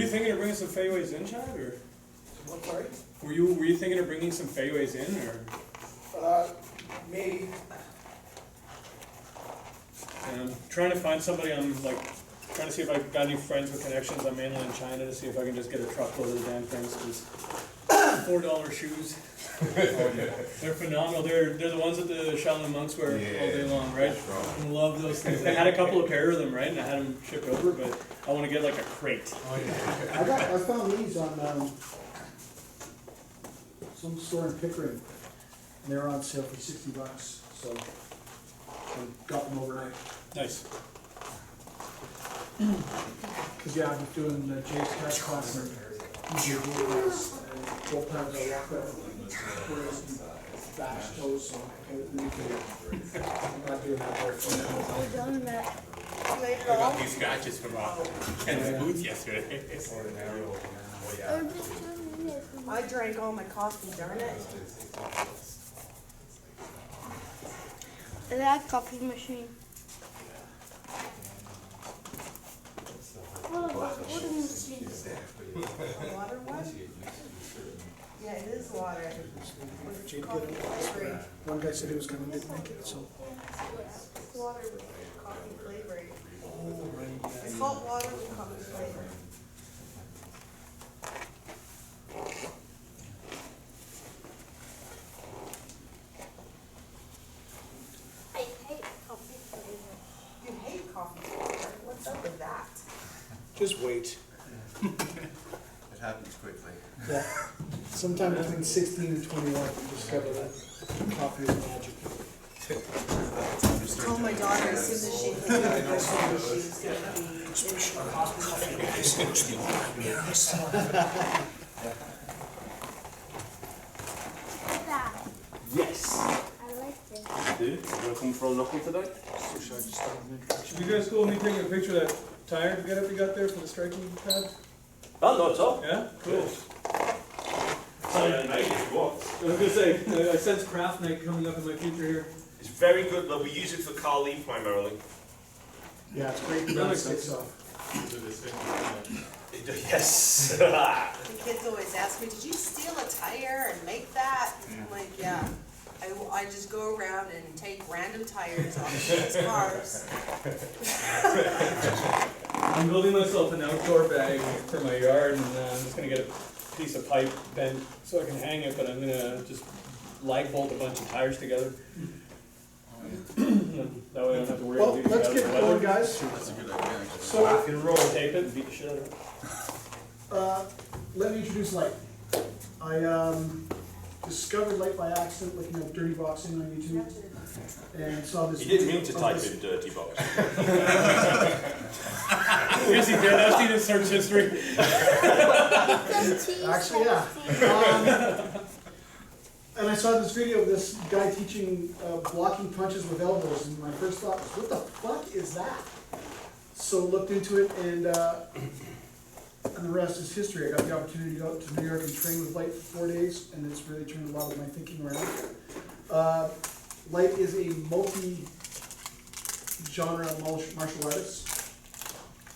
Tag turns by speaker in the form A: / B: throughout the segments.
A: you thinking of bringing some fadeaways in, Chad, or?
B: What, sorry?
A: Were you thinking of bringing some fadeaways in, or?
B: Maybe.
A: And I'm trying to find somebody, trying to see if I've got any friends with connections on mainland China to see if I can just get a truckload of the damn things, because $4 shoes. They're phenomenal. They're the ones that the Shaolin monks wear all day long, right? I love those things. I had a couple of pair of them, right, and I had them shipped over, but I want to get like a crate.
B: I found these on some store in Pickering, and they're on sale for $60, so I got them overnight.
A: Nice.
B: Cause yeah, I'm doing the Jay's test class and easier class, and both times I walk up, whereas bash toes, so I'm not doing that very far.
C: I've done that
D: I
C: later
D: got
C: on.
D: these scratches from Ken's boots yesterday.
C: I'm just doing it.
E: I drank all my coffee, darn it.
C: That coffee machine. What a machine.
E: Water one? Yeah, it is water. With coffee flavoring.
B: One guy said he was gonna make it, so.
E: It's water with coffee flavoring.
B: Oh, right.
E: It's hot water with coffee flavoring.
C: I hate coffee flavor.
E: You hate coffee flavor? What's up with that?
B: Just wait.
D: It happens quickly.
B: Yeah. Sometime between 16 and 21, you discover that coffee is magic.
E: I told my daughter as soon as she came out, she was gonna be into
C: That.
F: Yes.
C: I like this.
F: Dude, you want to come for a knuckle today?
B: So should I just start with an introduction?
A: Should you guys cool with me taking a picture of that tire get up you got there for the striking pad?
F: Oh, not at all.
A: Yeah? Cool.
F: Nice if you want.
A: I was gonna say, I sense craft night coming up in my future here.
F: It's very good, though. We use it for Carly primarily.
B: Yeah, it's great.
A: That makes
B: sticks
A: sense.
B: off.
F: Yes.
E: The kids always ask me, did you steal a tire and make that? I'm like, yeah. I just go around and take random tires off kids' cars.
A: I'm building myself an outdoor bag for my yard, and I'm just gonna get a piece of pipe bent so I can hang it, but I'm gonna just lag bolt a bunch of tires together. That way I don't have to worry
B: Well,
A: about leaving
B: let's
A: it out
B: get
A: in the weather.
B: going, guys.
D: That's a good idea.
B: So,
A: Rock and roll, tape it and beat the shit out of it.
B: let me introduce Light. I discovered Light by accident looking up dirty boxing on YouTube, and saw this.
F: You didn't mean to
B: of
F: type
B: this-
F: in dirty box.
A: Yes, he did. I've seen his search history.
B: Actually, yeah. And I saw this video of this guy teaching blocking punches with elbows, and my first thought was, what the fuck is that? So looked into it, and the rest is history. I got the opportunity to go out to New York and train with Light for 4 days, and it's really turned a lot of my thinking around. Light is a multi-genre martial artist,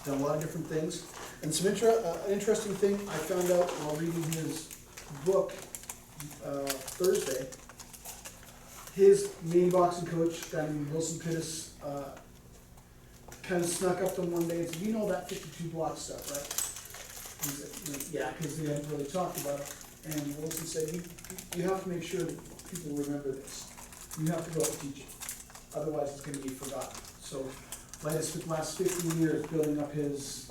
B: done a lot of different things. And some interesting thing I found out while reading his book Thursday, his main boxing coach, a guy named Wilson Pittis, kind of snuck up to him one day and said, you know that 52 block stuff, right? He said, yeah, because they hadn't really talked about it. And Wilson said, you have to make sure that people remember this. You have to go out and teach it. Otherwise it's going to be forgotten. So Light has spent the last 15 years building up his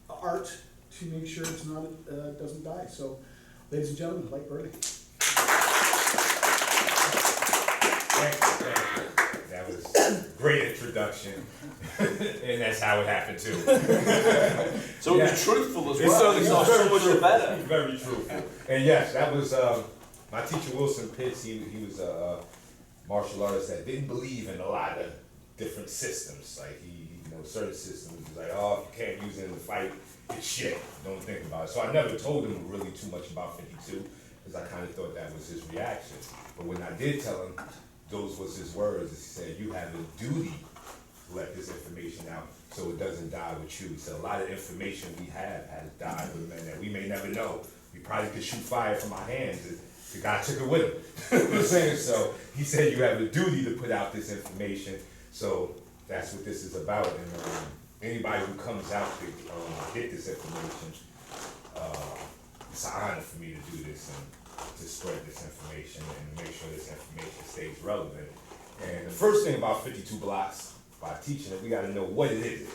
B: art to make sure it's not doesn't die. So, ladies and gentlemen, Light Burly.
G: That was a great introduction, and that's how it happened too.
F: So it
G: Yeah.
F: was truthful as
G: It's
F: well.
G: so-
F: It's
G: it's
F: not
G: very
F: so much the
G: truthful.
F: better.
G: Very truthful. And yes, that was my teacher Wilson Pitts. He was a martial artist that didn't believe in a lot of different systems. Like certain systems, he was like, oh, if you can't use it in the fight, it's shit. Don't think about it. So I never told him really too much about 52 because I kind of thought that was his reaction. But when I did tell him, those was his words. He said, you have a duty to let this information out so it doesn't die with you. So a lot of information we have has died with men that we may never know. We probably could shoot fire from our hands. The guy took it with him. You know what I'm saying? So he said you have a duty to put out this information. So that's what this is about. And anybody who comes out to get this information, it's an honor for me to do this and to spread this information and make sure this information stays relevant. And the first thing about 52 blocks, by teaching it, we got to know what it is.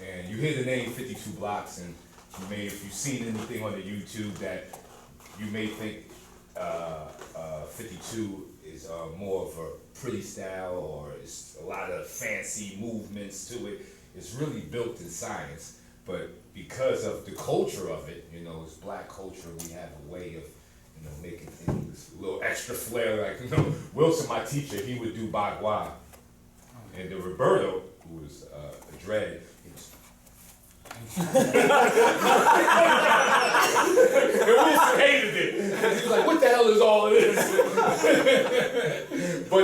G: And you hear the name 52 blocks, and you may, if you've seen anything on the YouTube, that you may think 52 is more of a pretty style, or it's a lot of fancy movements to it. It's really built in science, but because of the culture of it, you know, it's black culture, we have a way of, you know, making things a little extra flair. Like, you know, Wilson, my teacher, he would do bagua. And the Roberto, who was a dread, he was and Wilson hated it. He was like, what the hell is all of this? But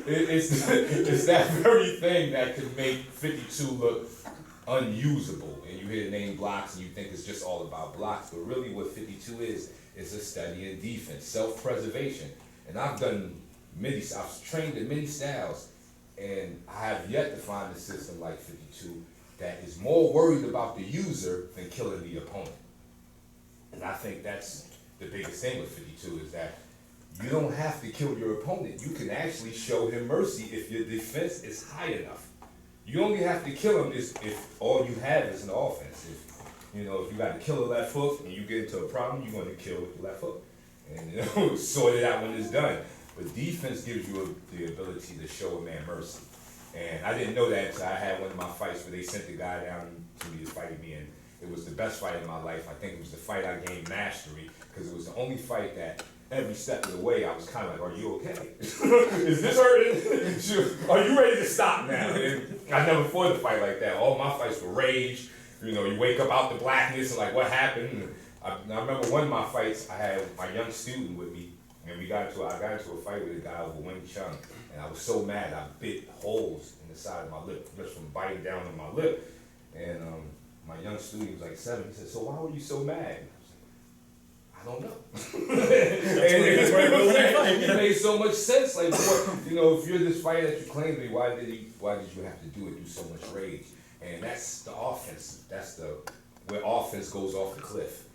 G: it's that very thing that can make 52 look unusable. And you hear the name blocks and you think it's just all about blocks, but really what 52 is a study in defense, self-preservation. And I've trained in many styles, and I have yet to find a system like 52 that is more worried about the user than killing the opponent. And I think that's the biggest thing with 52 is that you don't have to kill your opponent. You can actually show him mercy if your defense is high enough. You only have to kill him if all you have is an offense. If you got to kill a left hook and you get into a problem, you're going to kill with the left hook. And sort it out when it's done. But defense gives you the ability to show a man mercy. And I didn't know that until I had one of my fights where they sent the guy down to me to fight me, and it was the best fight of my life. I think it was the fight I gained mastery, because it was the only fight that every step of the way I was kind of like, are you okay? Is this hurting? Are you ready to stop now? And I never fought a fight like that. All my fights were rage. You know, you wake up out the blackness and like, what happened? And I remember one of my fights, I had my young student with me, and I got into a fight with a guy over Wing Chun, and I was so mad I bit holes in the side of my lip just from biting down on my lip. And my young student was like 7. He said, "So why were you so mad?" I don't know. And it made so much sense. Like, if you're this fighter that you claim to be, why did you have to do it? Do so much rage? And that's the offense. That's where offense goes off the cliff,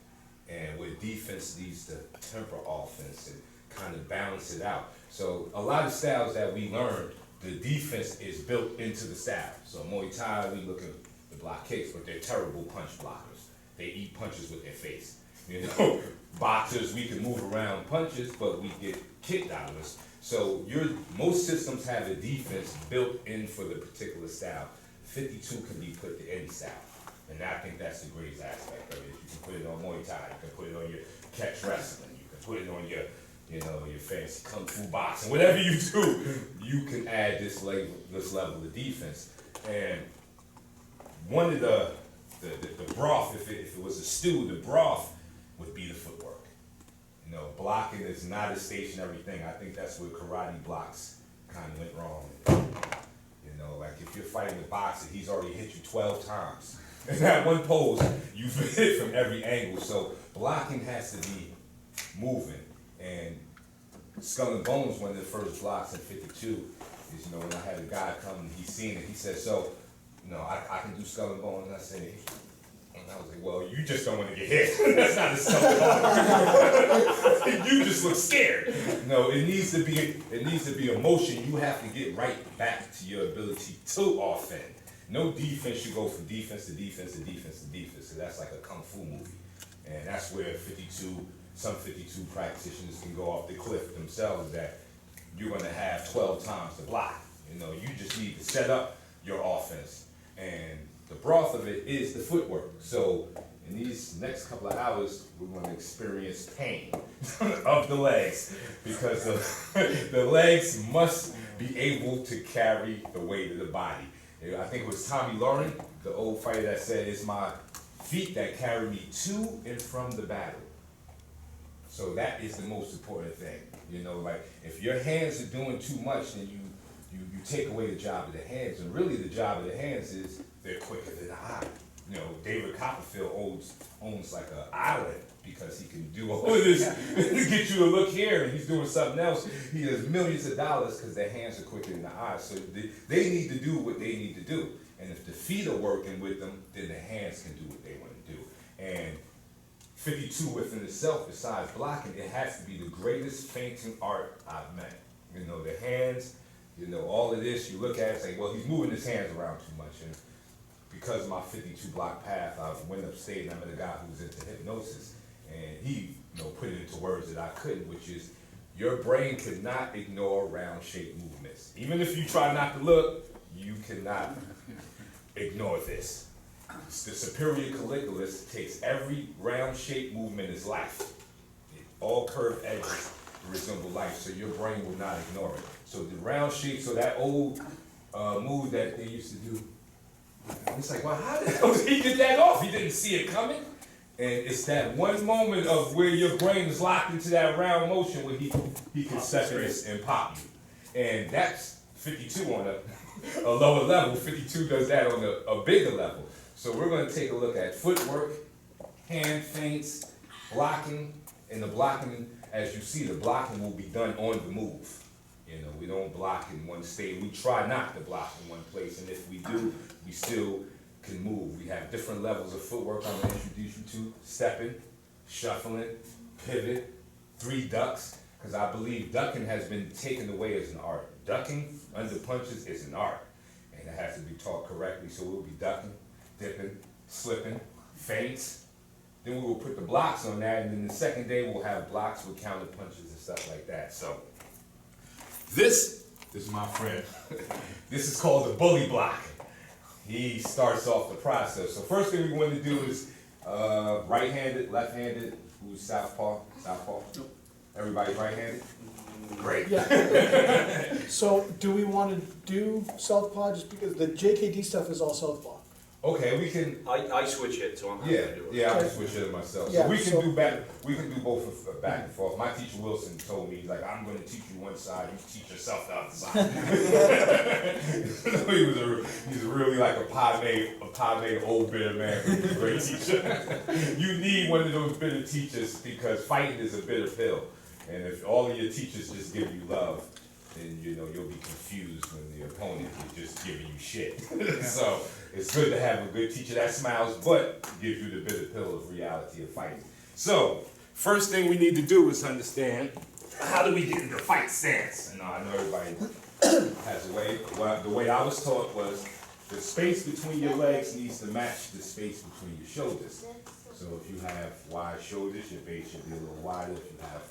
G: and where defense needs to temper offense and kind of balance it out. So a lot of styles that we learn, the defense is built into the style. So Muay Thai, we look at the block kicks, but they're terrible punch blockers. They eat punches with their face. Boxers, we can move around punches, but we get kicked out of us. So most systems have a defense built in for the particular style. 52 can be put to any style. And I think that's the greatest aspect of it. You can put it on Muay Thai, you can put it on your catch wrestling, you can put it on your fancy kung fu boxing, whatever you do, you can add this level of defense. And one of the broth, if it was a stew, the broth would be the footwork. Blocking is not a stationary thing. I think that's where karate blocks kind of went wrong. Like if you're fighting a boxer, he's already hit you 12 times. In that one pose, you've hit from every angle. So blocking has to be moving. And Skull and Bones, one of the first blocks in 52, is, when I had a guy come and he's seen it, he said, so, I can do Skull and Bones. And I said, and I was like, well, you just don't want to get hit. That's not a Skull and Bones. You just look scared. No, it needs to be a motion. You have to get right back to your ability to offend. No defense should go from defense to defense to defense to defense. So that's like a kung fu movie. And that's where some 52 practitioners can go off the cliff themselves, that you're going to have 12 times to block. You just need to set up your offense. And the broth of it is the footwork. So in these next couple of hours, we're going to experience pain of the legs, because the legs must be able to carry the weight of the body. I think it was Tommy Lauren, the old fighter, that said, "It's my feet that carry me to and from the battle." So that is the most important thing. Like if your hands are doing too much, then you take away the job of the hands. And really the job of the hands is they're quicker than the eye. You know, David Copperfield owns like an island because he can do all of this to get you to look here, and he's doing something else. He has millions of dollars because their hands are quicker than the eyes. So they need to do what they need to do. And if the feet are working with them, then the hands can do what they want to do. And 52 within itself, besides blocking, it has to be the greatest fainting art I've met. You know, the hands, you know, all of this, you look at it and say, well, he's moving his hands around too much. And because of my 52 block path, I went upstate and I met a guy who was into hypnosis. And he, you know, put it into words that I couldn't, which is, your brain cannot ignore round shaped movements. Even if you try not to look, you cannot ignore this. The superior colliculus takes every round shaped movement as life. All curved edges resemble life, so your brain will not ignore it. So the round shape, so that old move that they used to do, it's like, well, how the hell did he get that off? He didn't see it coming. And it's that one moment of where your brain is locked into that round motion where he can step in and pop you. And that's 52 on a lower level. 52 does that on a bigger level. So we're going to take a look at footwork, hand feints, blocking, and the blocking, as you see, the blocking will be done on the move. You know, we don't block in one state. We try not to block in one place, and if we do, we still can move. We have different levels of footwork I'm going to introduce you to: stepping, shuffling, pivot, 3 ducks, because I believe ducking has been taken away as an art. Ducking under punches is an art, and it has to be taught correctly. So we'll be ducking, dipping, slipping, feints. Then we will put the blocks on that, and then the second day we'll have blocks with counter punches and stuff like that. So this is my friend. This is called the bully block. He starts off the process. So first thing we want to do is right-handed, left-handed. Who's southpaw? Southpaw? Nope. Everybody right-handed? Great.
B: Yeah. So do we want to do southpaw just because the JKD stuff is all southpaw?
G: Okay, we can.
F: I switch it, so I'm happy
G: Yeah,
F: to do it.
G: yeah, I can switch it myself.
B: Yeah,
G: So we can
B: so-
G: do back. We can do both back and forth. My teacher Wilson told me, he's like, I'm going to teach you one side, you teach yourself the other side. He's really like a pie-made old bitter man who's a great teacher. You need one of those bitter teachers because fighting is a bitter pill. And if all of your teachers just give you love, then you know you'll be confused when the opponent is just giving you shit. So it's good to have a good teacher that smiles but gives you the bitter pill of reality of fighting. So first thing we need to do is understand, how do we get into fight stance? And I know everybody has a way. Well, the way I was taught was the space between your legs needs to match the space between your shoulders. So if you have wide shoulders, your base should be a little wider. If you have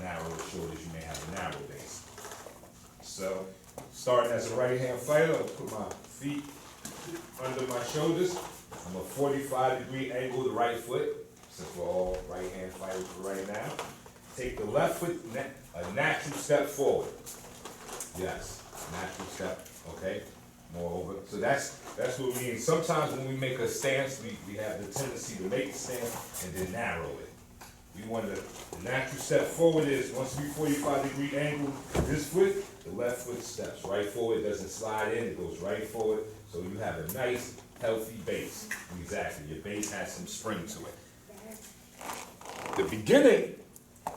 G: narrow shoulders, you may have a narrow base. So starting as a right hand fighter, I'll put my feet under my shoulders. I'm a 45-degree angle to right foot, since we're all right hand fighters for right now. Take the left foot, a natural step forward. Yes, natural step, okay? Moreover, so that's what we mean. Sometimes when we make a stance, we have the tendency to make the stance and then narrow it. We want the natural step forward is, once we 45-degree angle this foot, the left foot steps right forward, doesn't slide in, it goes right forward. So you have a nice, healthy base. Exactly, your base has some spring to it. The beginning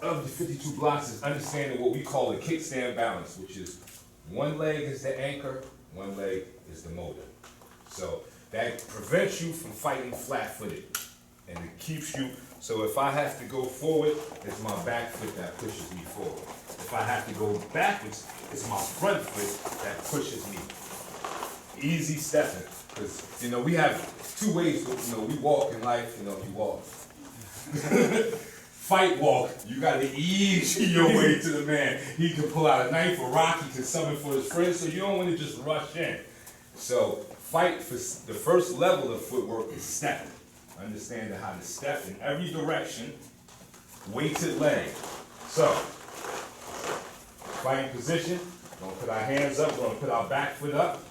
G: of the 52 blocks is understanding what we call a kickstand balance, which is one leg is the anchor, one leg is the motor. So that prevents you from fighting flat-footed, and it keeps you. So if I have to go forward, it's my back foot that pushes me forward. If I have to go backwards, it's my front foot that pushes me. Easy stepping, because we have 2 ways. We walk in life. You walk. Fight walk. You got to ease your way to the man. He can pull out a knife or rock. He can summon for his friends. So you don't want to just rush in. So fight for the first level of footwork is stepping. Understanding how to step in every direction, weighted leg. So, fighting position, we're gonna put our hands up, we're gonna put our back foot up,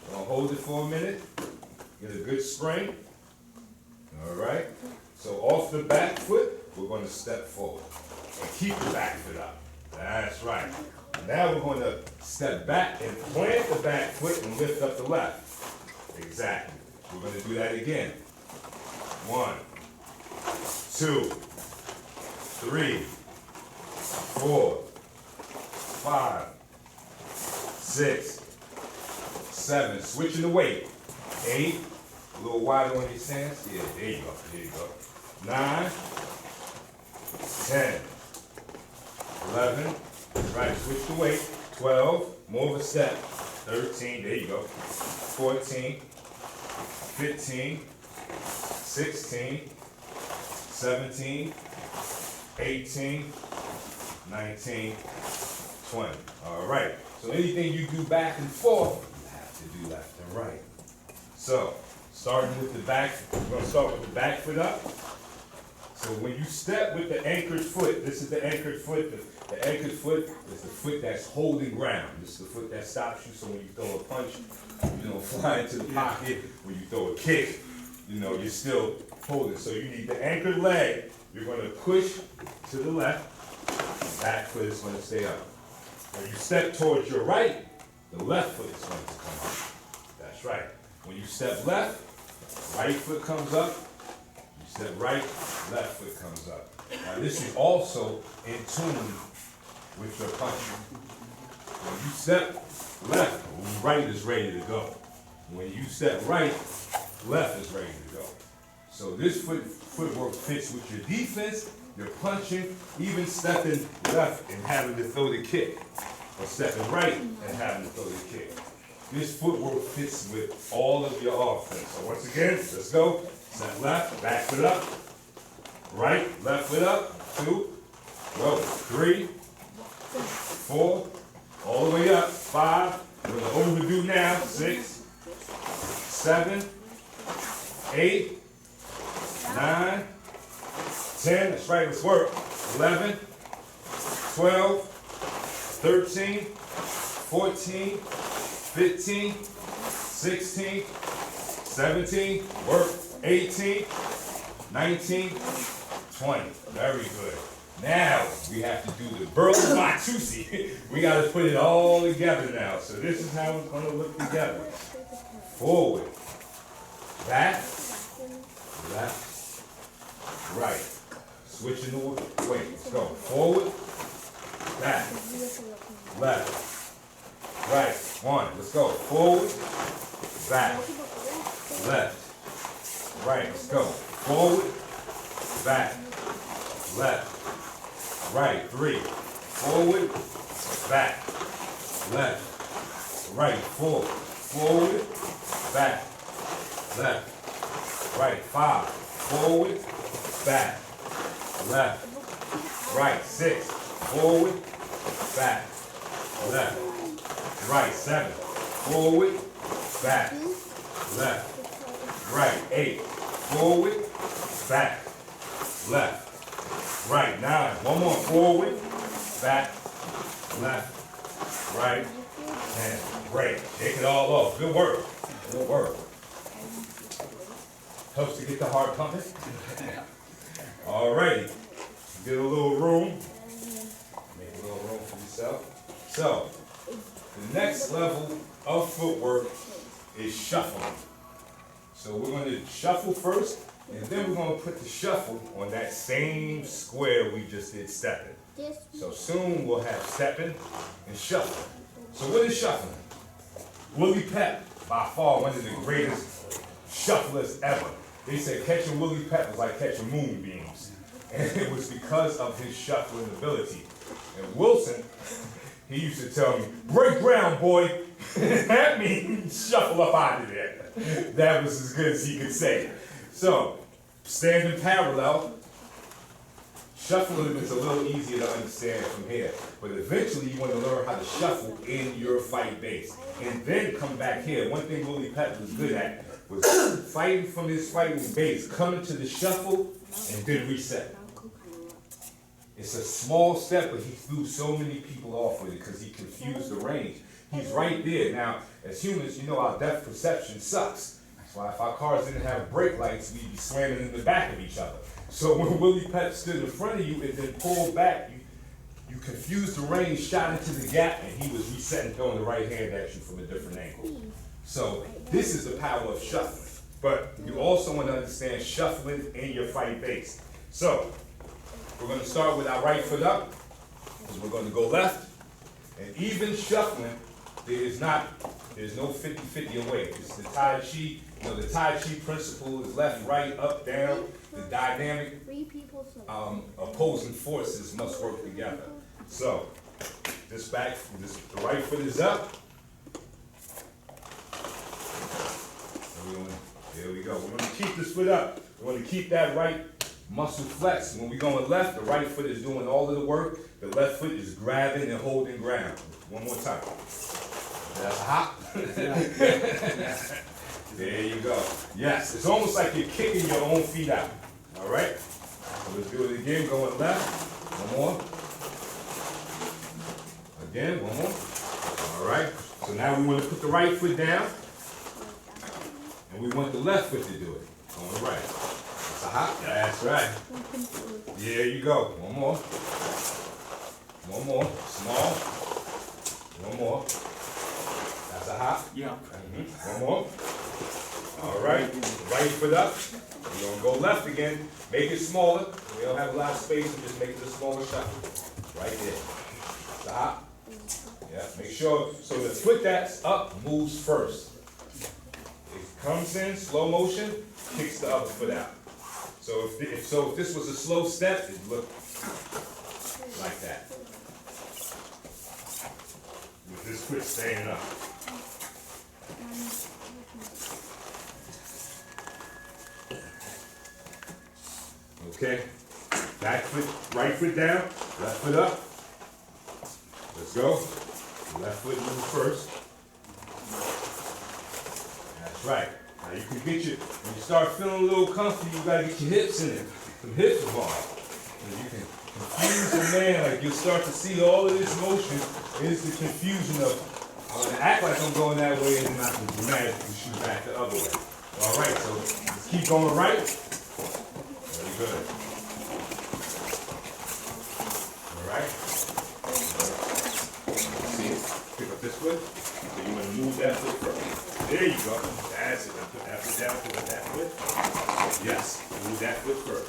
G: we're gonna hold it for a minute, get a good spring. All right, so off the back foot, we're gonna step forward and keep the back foot up. That's right. Now we're gonna step back and plant the back foot and lift up the left. Exactly. We're gonna do that again. 1, 2, 3, 4, 5, 6, 7. Switching the weight. 8. A little wider on your stance. Yeah, there you go. There you go. 9, 10, 11. Right, switch the weight. 12. More of a step. 13. There you go. 14. 15. 16. 17. 18. 19. 20. All right. So anything you do back and forth, you have to do left and right. So, starting with the back, we're going to start with the back foot up. So when you step with the anchored foot, this is the anchored foot. The anchored foot is the foot that's holding ground. This is the foot that stops you, so when you throw a punch, you don't fly into the pocket. When you throw a kick, you know, you're still holding. So you need the anchored leg. You're going to push to the left. Back foot is going to stay up. When you step towards your right, the left foot is going to come up. That's right. When you step left, right foot comes up. You step right, left foot comes up. Now this is also in tune with your punching. When you step left, right is ready to go. When you step right, left is ready to go. So this footwork fits with your defense, your punching, even stepping left and having to throw the kick, or stepping right and having to throw the kick. This footwork fits with all of your offense. So once again, let's go. Step left, back foot up. Right, left foot up. 2, go. 3, 4, all the way up. 5, we're gonna overdo now. 6, 7, 8, 9, 10, that's right, let's work. 11, 12, 13, 14, 15, 16, 17, work. 18, 19, 20. Very good. Now we have to do the Burly In. We got to put it all together now. So this is how it's going to look together. Forward, back, left, right. Switching the weight. Let's go. Forward, back, left, right. 1. Let's go. Forward, back, left, right. Let's go. Forward, back, left, right. 3. Forward, back, left, right. 4. Forward, back, left, right. 5. Forward, back, left, right. 6. Forward, back, left, right. 7. Forward, back, left, right. 8. Forward, back, left, right. 9. One more. Forward, back, left, right, and great. Take it all off. Good work. Good work. Helps to get the heart pumping. All righty. Get a little room. Make a little room for yourself. So, the next level of footwork is shuffling. So we're going to shuffle first, and then we're going to put the shuffle on that same square we just did stepping. So soon we'll have stepping and shuffling. So what is shuffling? Willie Pep, by far one of the greatest shufflers ever. They said catching Willie Pep was like catching moonbeams. And it was because of his shuffling ability. And Wilson, he used to tell me, break ground, boy. That means shuffle up out of there. That was as good as he could say. So, standing parallel, shuffling is a little easier to understand from here. But eventually you want to learn how to shuffle in your fight base. And then come back here. One thing Willie Pep was good at was fighting from his fighting base, coming to the shuffle, and then reset. It's a small step, but he threw so many people off with it because he confused the range. He's right there. Now, as humans, you know our depth perception sucks. That's why if our cars didn't have brake lights, we'd be slamming in the back of each other. So when Willie Pep stood in front of you and then pulled back, you confused the range, shot into the gap, and he was resetting, throwing the right hand at you from a different angle. So this is the power of shuffling. But you also want to understand shuffling in your fight base. So we're going to start with our right foot up, because we're going to go left. And even shuffling, there's no 50-50 away. It's the Tai Chi. The Tai Chi principle is left, right, up, down. The dynamic opposing forces must work together. So the right foot is up. There we go. We're going to keep this foot up. We're going to keep that right muscle flexed. When we're going left, the right foot is doing all of the work. The left foot is grabbing and holding ground. One more time. That's hot. There you go. Yes, it's almost like you're kicking your own feet out. All right? So let's do it again. Going left. One more. Again, one more. All right. So now we want to put the right foot down. And we want the left foot to do it. On the right. That's a hop. That's right. There you go. One more. One more. Small. One more. That's a hop.
D: Yeah.
G: One more. All right. Right foot up. We're going to go left again. Make it smaller. We don't have a lot of space, so just make it a smaller shuffle. Right there. That's a hop. Yeah. Make sure, so the foot that's up moves first. Comes in, slow motion, kicks the other foot out. So if this was a slow step, it'd look like that. With this foot staying up. Okay. Back foot, right foot down, left foot up. Let's go. Left foot moves first. That's right. Now you can get when you start feeling a little comfy, you gotta get your hips in it. Some hips involved. And you can confuse a man, like you'll start to see all of this motion is the confusion of, I'm gonna act like I'm going that way and then I can dramatically shoot back the other way. All right, so let's keep going right. Very good. All right. See it? Pick up this foot. So you want to move that foot first. There you go. That's it. Put that foot down. Put that foot. Yes. Move that foot first.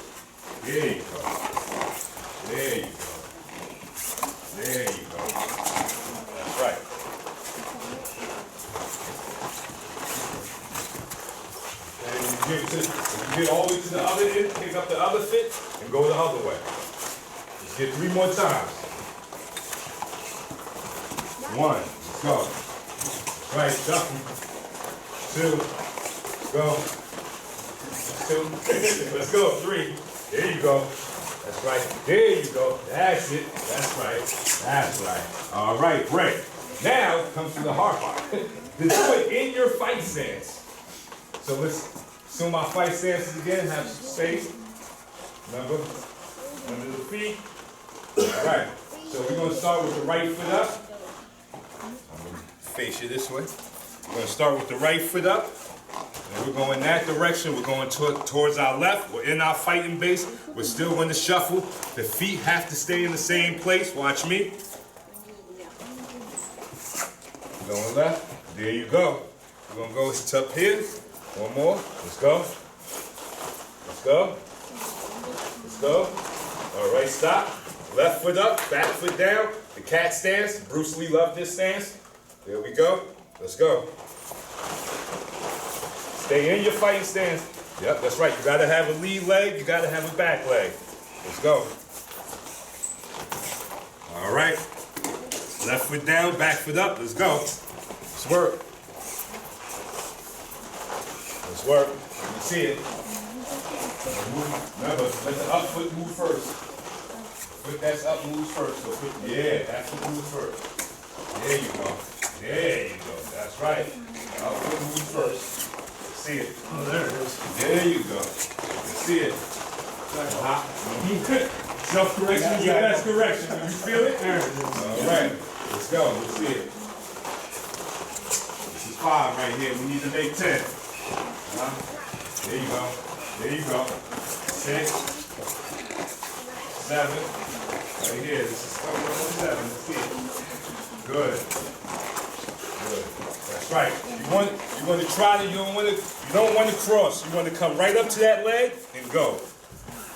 G: There you go. There you go. There you go. That's right. And when you get all the way to the other end, pick up the other foot and go the other way. Let's get 3 more times. 1. Let's go. Right, shuffle. 2. Go. 2. Let's go. 3. There you go. That's right. There you go. That's it. That's right. That's right. All right, great. Now comes to the hard part. To do it in your fight stance. So let's assume our fight stances again. Have some space. Remember? Under the feet. All right. So we're going to start with the right foot up. I'm going to face you this way. We're going to start with the right foot up. And we're going that direction. We're going towards our left. We're in our fighting base. We're still going to shuffle. The feet have to stay in the same place. Watch me. Going left. There you go. We're going to go up here. One more. Let's go. Let's go. Let's go. All right, stop. Left foot up, back foot down. The cat stance. Bruce Lee loved this stance. There we go. Let's go. Stay in your fighting stance. Yep, that's right. You gotta have a lead leg, you gotta have a back leg. Let's go. All right. Left foot down, back foot up. Let's go. Let's work. Let's work. You can see it. Remember, let the up foot move first. Foot that's up moves first. So foot, yeah, that foot moves first. There you go. There you go. That's right. Up foot moves first. See it.
A: Oh, there it is.
G: There you go. See it. Self-correction is the best correction. Do you feel it?
A: There it is.
G: All right. Let's go. Let's see it. This is 5 right here. We need to make 10. There you go. There you go. 6, 7. Right here. This is 7. Let's see it. Good. Good. That's right. You You want to try to, you don't want to cross. You want to come right up to that leg and go.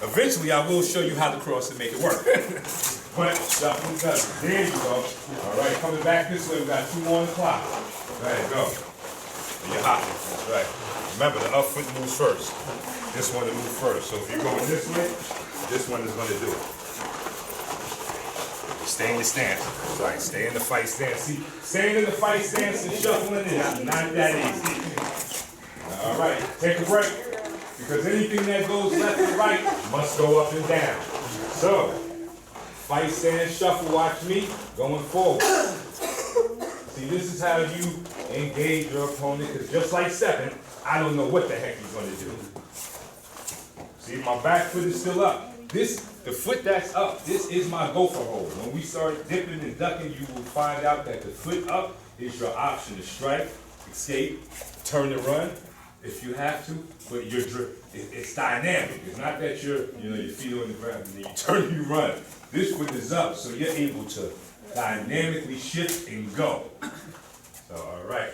G: Eventually, I will show you how to cross and make it work. But shuffle does it. There you go. All right, coming back this way. We got 2 on the clock. Go ahead, go. You're hot. That's right. Remember, the up foot moves first. This one to move first. So if you're going this way, this one is going to do it. Stay in the stance. That's right. Stay in the fight stance. See, staying in the fight stance and shuffling is not that easy. All right, take a break. Because anything that goes left and right must go up and down. So, fight stance, shuffle, watch me, going forward. See, this is how you engage your opponent, because just like stepping, I don't know what the heck he's going to do. See, my back foot is still up. The foot that's up, this is my gopher hold. When we start dipping and ducking, you will find out that the foot up is your option to strike, escape, turn and run if you have to, but it's dynamic. It's not that your feet are on the ground and then you turn and you run. This foot is up, so you're able to dynamically shift and go. So, all right.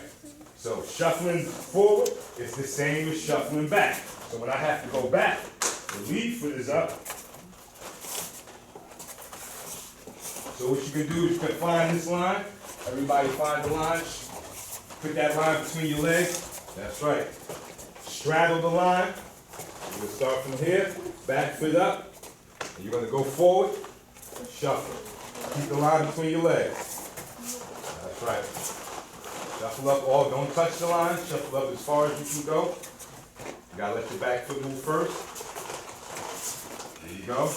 G: So shuffling forward is the same as shuffling back. So when I have to go back, the lead foot is up. So what you can do is you can find this line. Everybody find the line. Put that line between your legs. That's right. Straddle the line. You're going to start from here. Back foot up. And you're going to go forward. Shuffle. Keep the line between your legs. That's right. Shuffle up. Don't touch the line. Shuffle up as far as you can go. You got to let your back foot move first. There you go.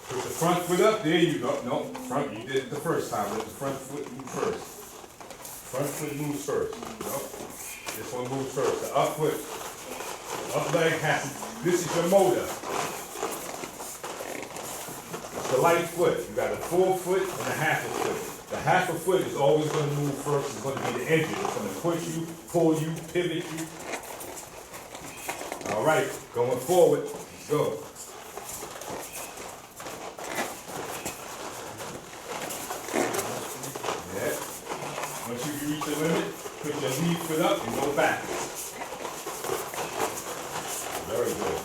G: Put the front foot up. There you go. No, front. You did it the first time. Let the front foot move first. Front foot moves first. No. This one moves first. The up foot. Up leg has to. This is your motor. It's the light foot. You got a full foot and a half a foot. The half a foot is always going to move first. It's going to be the engine. It's going to push you, pull you, pivot you. All right, going forward. Let's go. Yeah. Once you reach the limit, put your lead foot up and go back. Very good.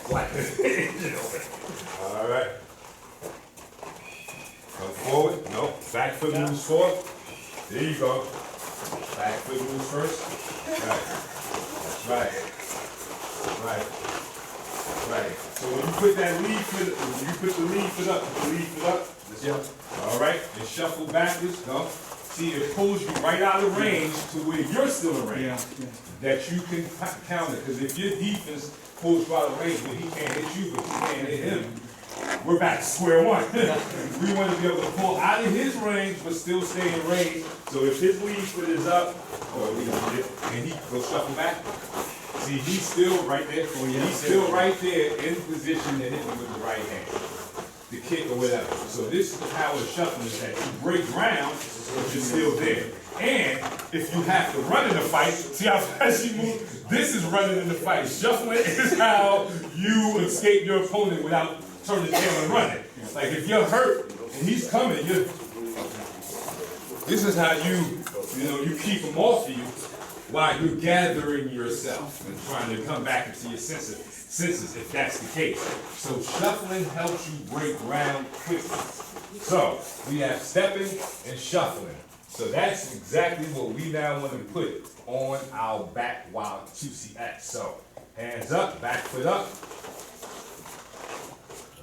G: Like this engine over. All right. Come forward. No. Back foot moves forward. There you go. Back foot moves first. Right. That's right. Right. So when you put that lead foot, when you put the lead foot up, put the lead foot up. This one. All right. And shuffle backwards. No. See, it pulls you right out of range to where you're still in range. That you can counter. Because if your defense pulls you out of range, but he can't hit you, but you can't hit him, we're back to square one. We want to be able to pull out of his range, but still stay in range. So if his lead foot is up, and he goes shuffle back, see, he's still right there. He's still right there in position to hit him with the right hand, the kick or whatever. So this is the power of shuffling, is that you break ground, but you're still there. And if you have to run in the fight, see how fast you move? This is running in the fight. Shuffling is how you escape your opponent without turning the tail and running. Like if you're hurt and he's coming, this is how you keep him off of you while you're gathering yourself and trying to come back into your senses if that's the case. So shuffling helps you break ground quickly. So we have stepping and shuffling. So that's exactly what we now want to put on our back wild 2CX. So hands up, back foot up.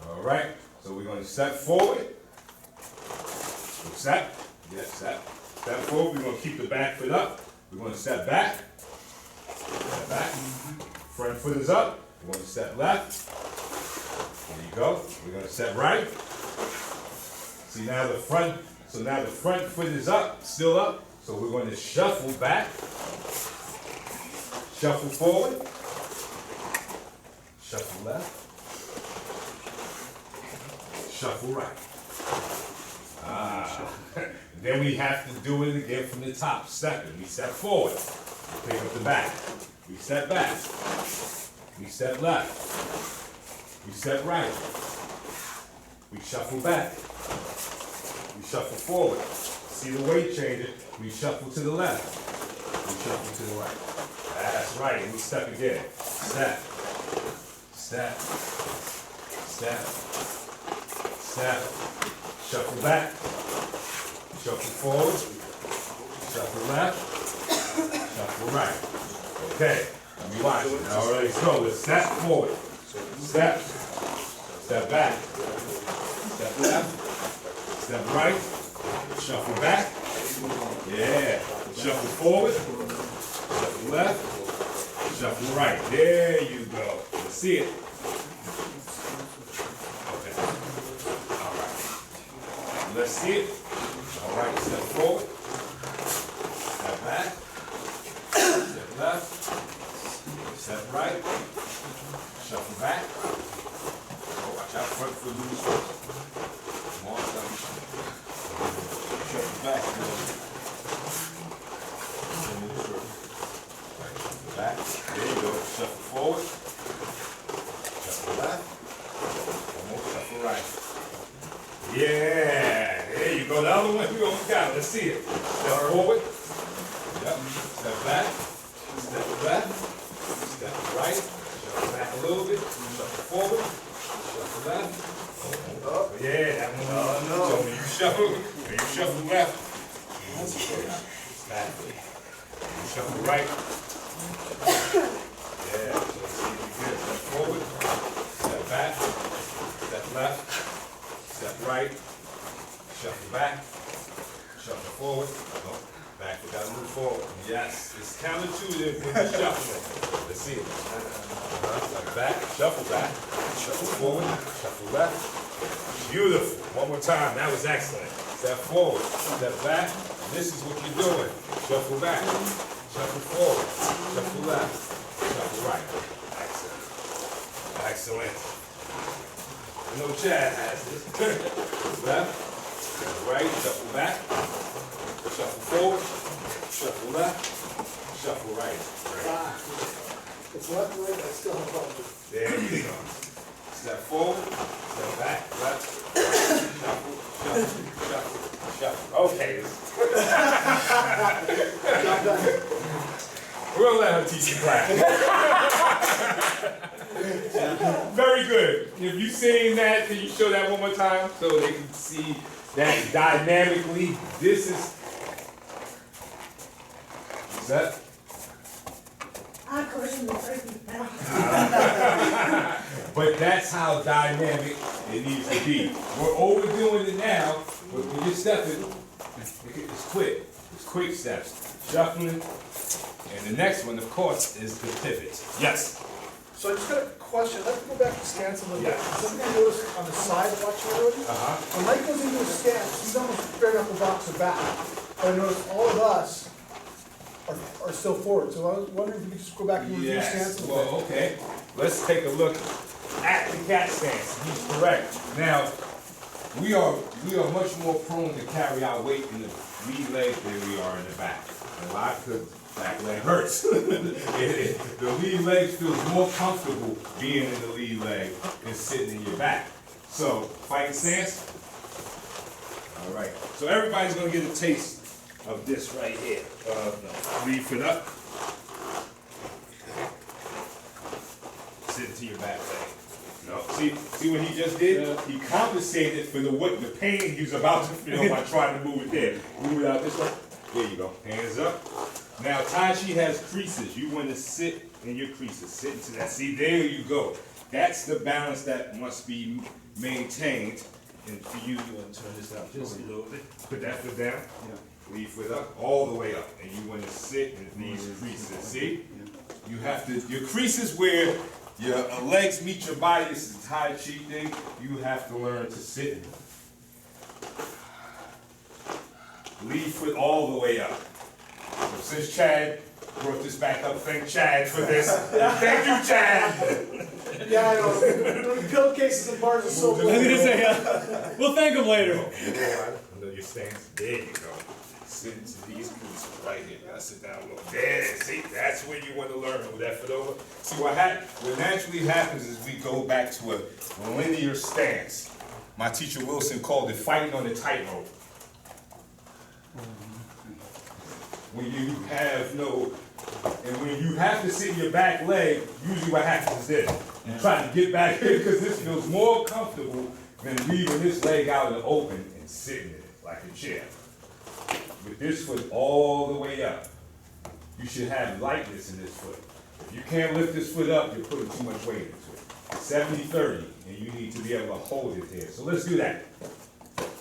G: All right, so we're going to step forward. Step, yes, step. Step forward, we're going to keep the back foot up. We're going to step back. Step back. Front foot is up. We're going to step left. There you go. We're going to step right. See now the front. So now the front foot is up, still up. So we're going to shuffle back, shuffle forward, shuffle left, shuffle right. Then we have to do it again from the top, stepping. We step forward, pick up the back. We step back, we step left, we step right, we shuffle back. We shuffle forward. see the weight changing. We shuffle to the left. We shuffle to the right. That's right. And we step again. Step. Step. Step. Step. Shuffle back. Shuffle forward. Shuffle left. Shuffle right. Okay. Let me watch it. All right. So let's step forward. Step. Step back. Step left. Step right. Shuffle back. Yeah. Shuffle forward. Shuffle left. Shuffle right. There you go. Let's see it. Okay. All right. Let's see it. All right. Step forward. Step back. Step left. Step right. Shuffle back. Oh, watch out front for loose. Come on, son. Shuffle back. Back. There you go. Shuffle forward. Shuffle left. Almost shuffle right. Yeah. There you go. The other one you almost got it. Let's see it. Step forward. Yep. Step back. Step left. Step right. Shuffle back a little bit. Shuffle forward. Shuffle left. Oh, yeah, that one. No. So when you shuffle left. Back. You shuffle right. Yeah, so see if you good. Step forward. Step back. Step left. Step right. Shuffle back. Shuffle forward. Oh, back. We gotta move forward. Yes, it's counterintuitive when you're shuffling. Let's see it. Step back. Shuffle back. Shuffle forward. Shuffle left. Beautiful. One more time. That was excellent. Step forward. Step back. This is what you're doing. Shuffle back. Shuffle forward. Shuffle left. Shuffle right. Excellent. Excellent. I know Chad has this. Left. Right. Shuffle back. Shuffle forward. Shuffle left. Shuffle right.
B: It's left and right, I still have problems.
G: There you go. Step forward. Step back. Left. Shuffle. Shuffle. Shuffle. Shuffle. Okay. We're gonna let her teach the class. Very good. If you seen that, can you show that one more time so they can see that dynamically? This is that. But that's how dynamic it needs to be. We're overdoing it now, but when you're stepping, it's quick. It's quick steps. Shuffling. And the next one, of course, is the pivot. Yes?
B: So I just got a question, I'd like to go back to stance a little bit.
G: Yeah.
B: Something I noticed on the side watching everybody. When Mike goes into a stance, he's almost straight up the box or back. But I noticed all of us are still forward. So I was wondering if we could just go back and review stance a little bit.
G: Well, okay. Let's take a look at the cat stance. He's correct. Now, we are much more prone to carry our weight in the lead leg than we are in the back. A lot because back leg hurts. The lead leg feels more comfortable being in the lead leg than sitting in your back. So, fighting stance. All right. So everybody's gonna get a taste of this right here. Lead foot up. Sit into your back leg. No, see what he just did? Yeah. He compensated for the pain he was about to feel by trying to move it there. Move it out this way. There you go. Hands up. Now Tai Chi has creases. You want to sit in your creases. Sit into that. See, there you go. That's the balance that must be maintained. And for you want to turn this out just a little bit. Put that foot down. Yeah. Lead foot up, all the way up. And you want to sit in these creases. See? You have to, your creases where your legs meet your body, this is a Tai Chi thing. You have to learn to sit. Lead foot all the way up. So since Chad brought this back up, thank Chad for this. Thank you, Chad.
B: Yeah, I know. The pillowcases and bars are so
A: I was gonna say, we'll thank him later.
G: Under your stance. There you go. Sit into these creases right here. Gotta sit down a little. There, see, that's where you want to learn with that foot over. See, what naturally happens is we go back to a linear stance. My teacher Wilson called it fighting on the tightrope. When you have no, and when you have to sit your back leg, usually what happens is this. You try to get back here because this feels more comfortable than leaving this leg out in the open and sitting in it like a chair. With this foot all the way up, you should have lightness in this foot. If you can't lift this foot up, you're putting too much weight into it. 70-30, and you need to be able to hold it there. So let's do that.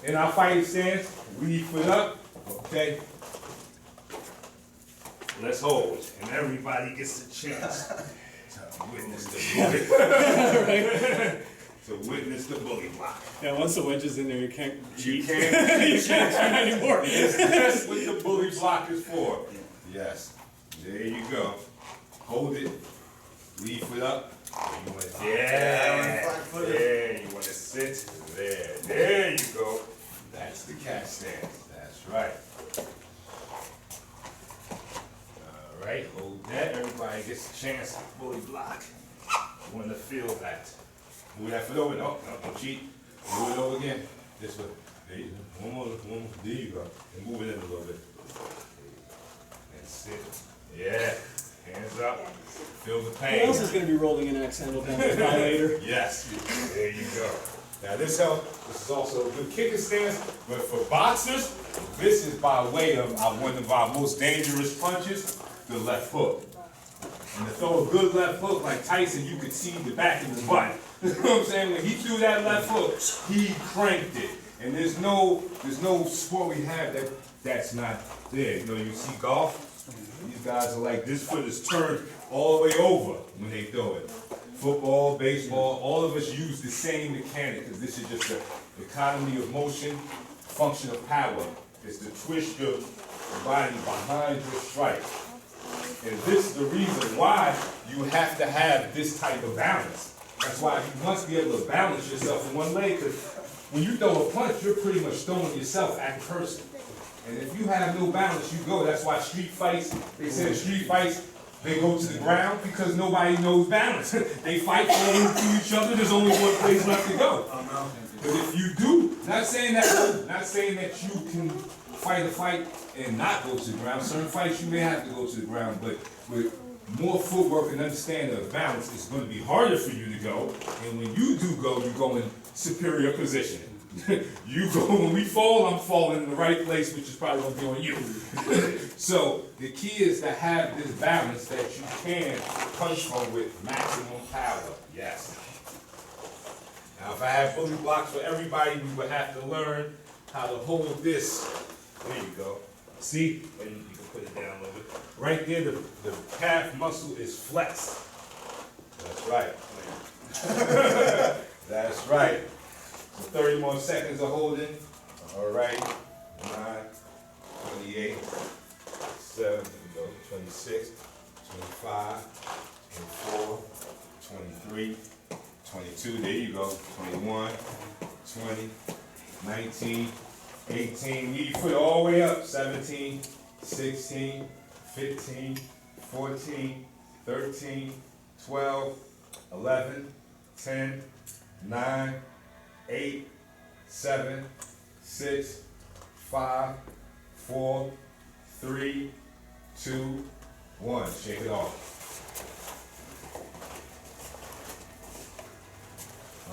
G: In our fighting stance, lead foot up, okay? Let's hold, and everybody gets a chance to witness the bully. To witness the bully block.
A: Yeah, once the wedge is in there, you can't
G: You
A: cheat.
G: can't,
A: You can't cheat anymore.
G: That's what the bully block is for. Yes. There you go. Hold it. Lead foot up. You want to, yeah. There. You want to sit there. There you go. That's the cat stance. That's right. All right. Hold that. Everybody gets a chance to bully block. You want to feel that. Move that foot over. No, don't cheat. Move it over again. This way. There you go. One more. There you go. And move it in a little bit. And sit. Yeah. Hands up. Feel the
A: Who
G: pain.
A: else is going to be rolling an axe handle down the thigh later?
G: Yes. There you go. Now this is also a good kicking stance, but for boxers, this is by way of one of our most dangerous punches, the left hook. And to throw a good left hook like Tyson, you could see the back of his butt. You know what I'm saying? When he threw that left hook, he cranked it. And there's no sport we have that's not there. You know, you see golf. These guys are like, this foot is turned all the way over when they throw it. Football, baseball, all of us use the same mechanic because this is just the economy of motion, function of power. It's to twist your body behind your strike. And this is the reason why you have to have this type of balance. That's why you must be able to balance yourself in one leg, because when you throw a punch, you're pretty much throwing yourself at the person. And if you have no balance, you go. That's why street fights, they say in street fights, they go to the ground because nobody knows balance. They fight falling to each other, there's only one place left to go. But if you do, not saying that you can fight a fight and not go to the ground. Certain fights you may have to go to the ground, but with more footwork and understanding of balance, it's going to be harder for you to go. And when you do go, you go in superior positioning. You go, when we fall, I'm falling in the right place, which is probably going to be on you. So the key is to have this balance that you can punch from with maximum power. Yes. Now, if I have bully blocks for everybody, we would have to learn how to hold this. There you go. See? And you can put it down a little bit. Right there, the calf muscle is flexed. That's right. That's right. So 30 more seconds of holding. All right. 9, 28, 7, 26, 25, 24, 23, 22. There you go. 21, 20, 19, 18. Lead your foot all the way up. 17, 16, 15, 14, 13, 12, 11, 10, 9, 8, 7, 6, 5, 4, 3, 2, 1. Shake it off.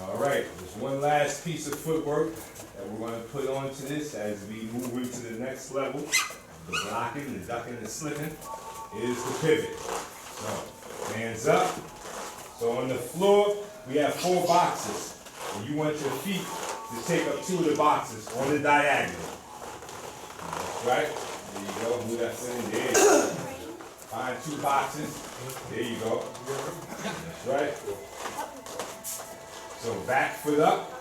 G: All right, there's one last piece of footwork that we're going to put onto this as we move into the next level. The blocking, the ducking, and slipping is the pivot. So, hands up. So on the floor, we have 4 boxes. And you want your feet to take up 2 of the boxes on the diagonal. That's right. There you go. Move that foot in. There you go. Find 2 boxes. There you go. That's right. So back foot up.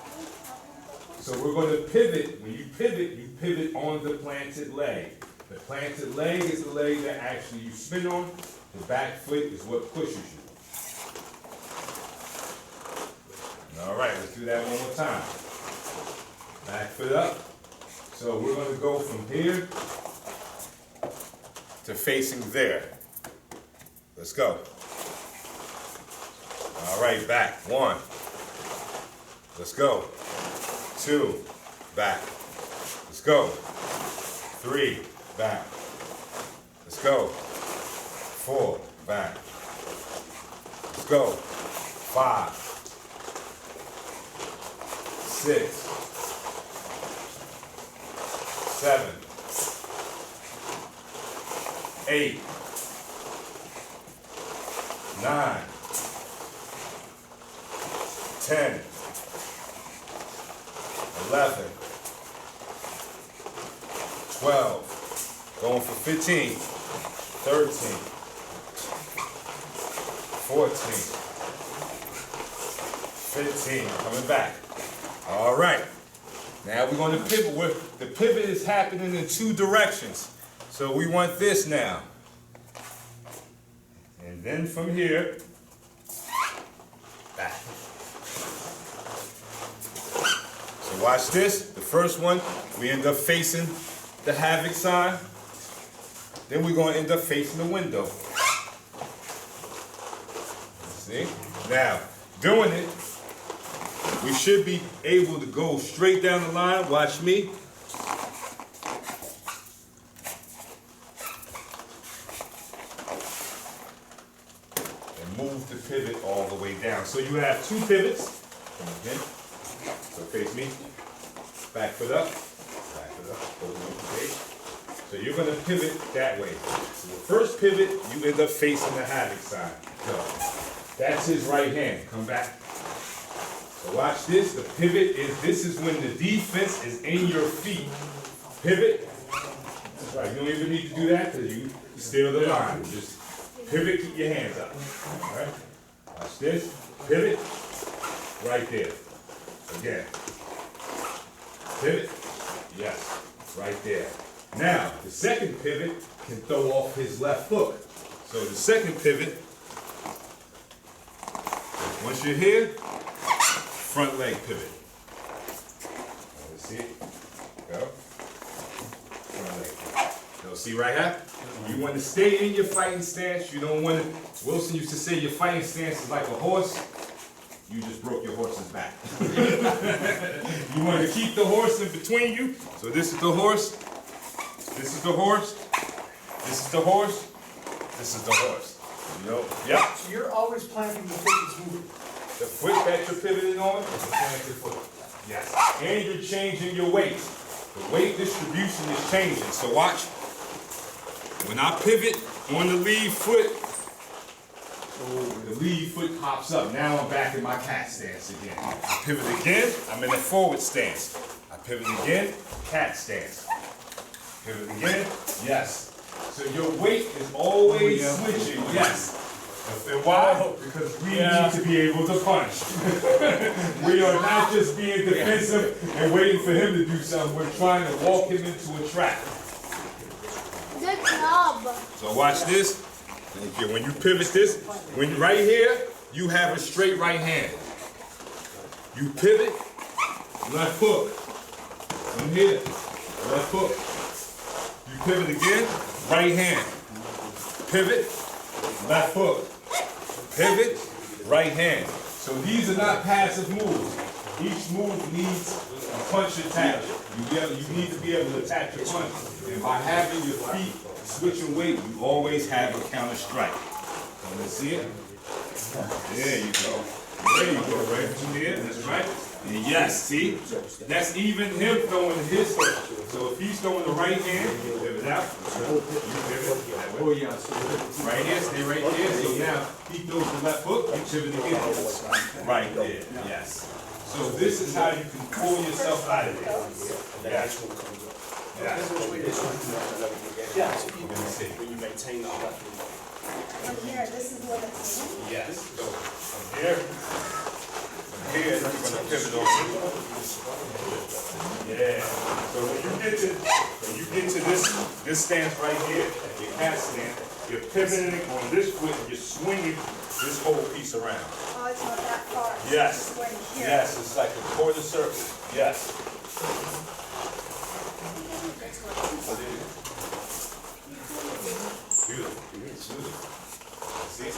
G: So we're going to pivot. When you pivot on the planted leg. The planted leg is the leg that actually you spin on. The back foot is what pushes you. All right, let's do that one more time. Back foot up. So we're going to go from here to facing there. Let's go. All right, back. 1. Let's go. 2. Back. Let's go. 3, back. Let's go. 4, back. Let's go. 5, 6, 7, 8, 9, 10, 11, 12, going for 15, 13, 14, 15, coming back. All right, now we're going to pivot. The pivot is happening in 2 directions. So we want this now. And then from here, back. So watch this. The first one, we end up facing the havoc sign. Then we're going to end up facing the window. See? Now, doing it, we should be able to go straight down the line. Watch me. And move the pivot all the way down. So you have 2 pivots. Again. So face me. Back foot up. Back foot up. Open up the page. So you're going to pivot that way. So the first pivot, you end up facing the havoc side. Go. That's his right hand. Come back. So watch this. The pivot this is when the defense is in your feet. Pivot. That's right. You don't even need to do that because you steal the line. Just pivot, keep your hands up. All right. Watch this. Pivot. Right there. Again. Pivot. Yes. Right there. Now, the second pivot can throw off his left foot. So the second pivot, once you're here, front leg pivot. Let's see it. Go. Front leg pivot. You'll see right here? You want to stay in your fighting stance. You don't want to, Wilson used to say your fighting stance is like a horse. You just broke your horse's back. You want to keep the horse in between you. So this is the horse. This is the horse. This is the horse. This is the horse. You know? Yep.
B: So you're always planting the foot that's moving.
G: The foot that you're pivoting on is the planted foot. Yes. And you're changing your weight. The weight distribution is changing. So watch. When I pivot on the lead foot, the lead foot pops up. Now I'm back in my cat stance again. I pivot again, I'm in a forward stance. I pivot again, cat stance. Pivot again, yes. So your weight is always switching, yes. And why? Because we need to be able to punch. We are not just being defensive and waiting for him to do something. We're trying to walk him into a trap.
C: Good job.
G: So watch this. Okay, when you pivot this, right here, you have a straight right hand. You pivot, left hook. From here, left hook. You pivot again, right hand. Pivot, left hook. Pivot, right hand. So these are not passive moves. Each move needs a punch attack. You need to be able to attack your punch. And by having your feet switching weight, you always have a counter strike. So let's see it. There you go. There you go, right from here. That's right. And yes, see? That's even him throwing his foot. So if he's throwing the right hand, pivot out. You pivot that way.
A: Oh, yeah.
G: Right here, stay right there. So now he throws the left hook, you pivot again. Right there, yes. So this is how you can pull yourself out of there. Yes. Yes. Let me see.
F: When you maintain all that.
E: From here, this is what it's in.
G: Yes. So from here, you're gonna pivot over. Yeah. So when you get to this stance right here, your cat stance, you're pivoting on this foot, and you're swinging this whole piece around.
E: Oh, it's not that far. It's
G: Yes.
E: just going here.
G: Yes, it's like a quarter circle. Yes. Beautiful. Beautiful. See?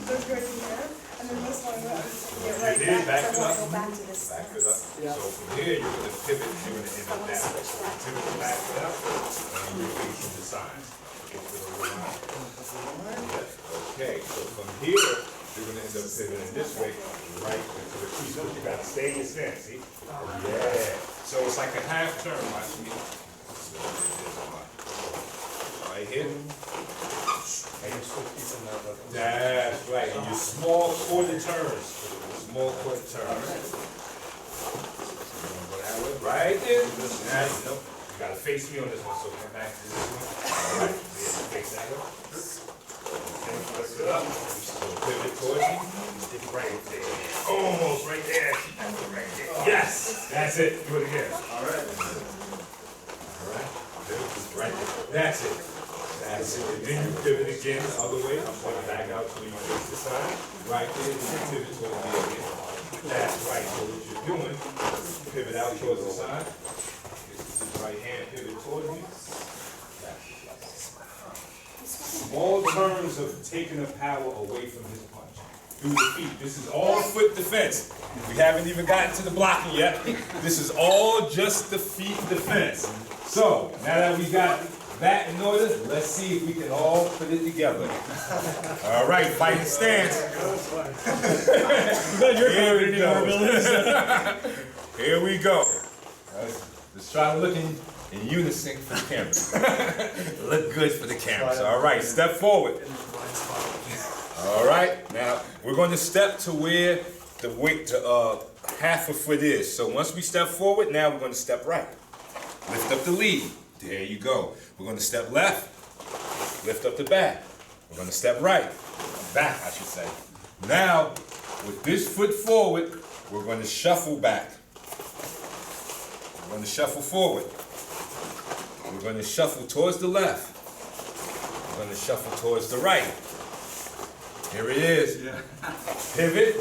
E: Those go here, and then this one goes here, right
G: here, back it
E: I wanna
G: up.
E: go back to this.
G: Back it up.
B: Yeah.
G: So from here, you're gonna pivot, you're gonna end up that way. So pivot to back it up, and you're facing the side. Okay, so from here, you're gonna end up pivoting this way, right into the crease. You gotta stay in your stance, see? Yeah. So it's like a half turn, watch me. Right here. That's right, and your small quarter turns. Small quarter turns. Right there. Nice. Nope. You gotta face me on this one, so come back to this one. All right. Face that way. Okay, press it up. So pivot towards me. Right there. Almost right there. Right there. Yes. That's it. Do it again. All right. All right. Right there. That's it. That's it. And then you pivot again the other way. I'm going back out so you face the side. Right there. You pivot towards me again. That's right. So what you're doing, pivot out towards the side. Right hand pivot towards me. Small turns of taking the power away from his punch. Through the feet. This is all foot defense. We haven't even gotten to the blocking yet. This is all just the feet defense. So, now that we got that in order, let's see if we can all put it together. All right, fighting stance. Here we go. Here we go. Let's try to look in unison for the camera. Look good for the cameras. All right, step forward. All right, now we're going to step to where the weight to half a foot is. So once we step forward, now we're going to step right. Lift up the lead. There you go. We're going to step left. Lift up the back. We're going to step right. Back, I should say. Now, with this foot forward, we're going to shuffle back. We're going to shuffle forward. We're going to shuffle towards the left. We're going to shuffle towards the right. Here it is. Pivot.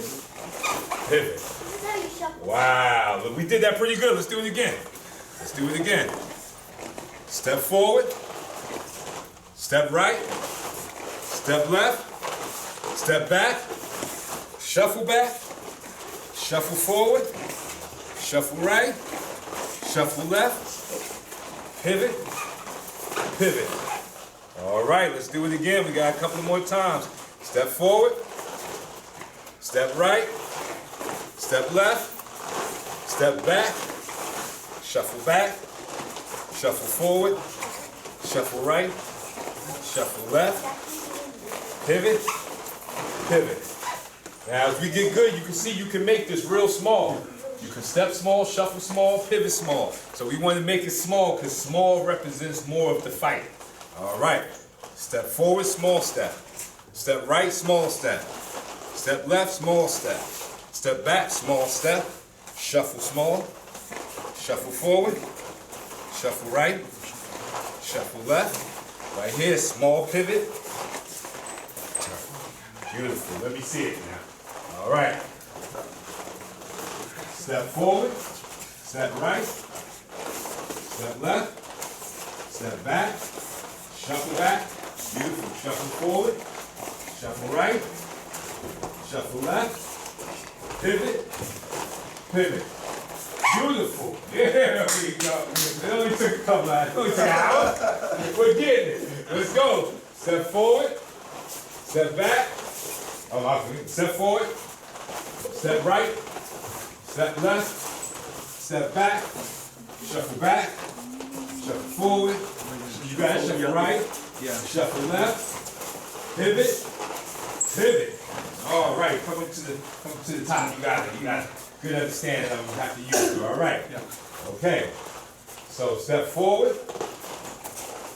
G: Pivot.
C: This is how you shuffle.
G: Wow. Look, we did that pretty good. Let's do it again. Let's do it again. Step forward. Step right. Step left. Step back. Shuffle back. Shuffle forward. Shuffle right. Shuffle left. Pivot. Pivot. All right, let's do it again. We got a couple more times. Step forward. Step right. Step left. Step back. Shuffle back. Shuffle forward. Shuffle right. Shuffle left. Pivot. Pivot. Now, as we get good, you can see you can make this real small. You can step small, shuffle small, pivot small. So we want to make it small because small represents more of the fight. All right. Step forward, small step. Step right, small step. Step left, small step. Step back, small step. Shuffle small. Shuffle forward. Shuffle right. Shuffle left. Right here, small pivot. Beautiful. Let me see it now. All right. Step forward. Step right. Step left. Step back. Shuffle back. Beautiful. Shuffle forward. Shuffle right. Shuffle left. Pivot. Pivot. Beautiful. There we go. It only took a couple hours. It only took an hour. We're getting it. Let's go. Step forward. Step back. Step forward. Step right. Step left. Step back. Shuffle back. Shuffle forward. You got it. Shuffle right. Shuffle left. Pivot. Pivot. All right. Come up to the top. You got it. You got it. Good understanding of have to use it. All right. Okay. So step forward.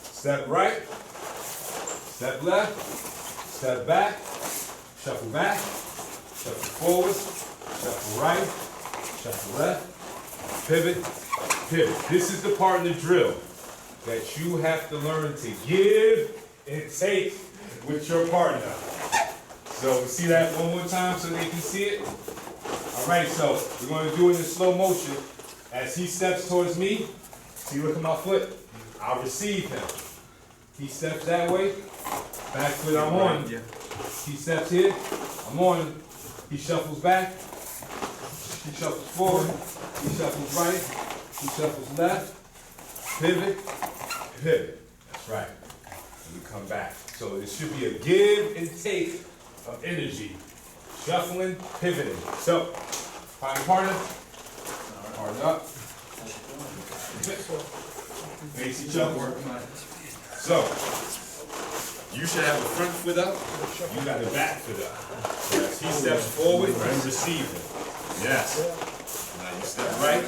G: Step right. Step left. Step back. Shuffle back. Shuffle forward. Shuffle right. Shuffle left. Pivot. Pivot. This is the part of the drill that you have to learn to give and take with your partner. So see that one more time so they can see it? All right, so we're going to do it in slow motion. As he steps towards me, see, look at my foot. I'll receive him. He steps that way. Back foot, I'm on. He steps here. I'm on. He shuffles back. He shuffles forward, he shuffles right, he shuffles left, pivot, pivot. That's right. And you come back. So it should be a give and take of energy. Shuffling, pivoting. So, find a partner. Partner up. Face each other. So, you should have the front foot up, you got the back foot up. So as he steps forward, you receive him. Yes. Now you step right.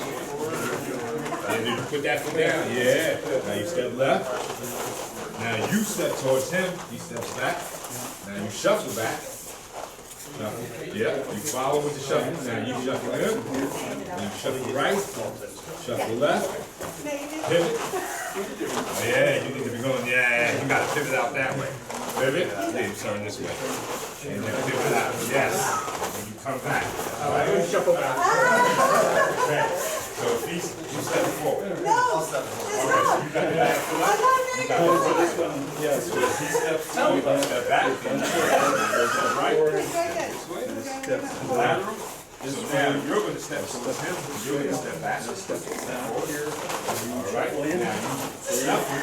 G: And then you put that foot down. Yeah. Now you step left. Now you step towards him, he steps back. Now you shuffle back. Shuffle. Yeah, you follow with the shuffle. Now you shuffle him. Now you shuffle right. Shuffle left. Pivot. Oh yeah, you need to be going, yeah, you gotta pivot out that way. Pivot, then turn this way. And then pivot out, yes. And you come back. All right, shuffle back. Okay, so if you step forward.
E: No,
G: All right, so you got the back foot up. You got the front this one. Yeah, so if he steps forward, you step back. Then you step right. Lateral. So now you're gonna step towards him, you're gonna step back. Step down here. All right, now you shuffle.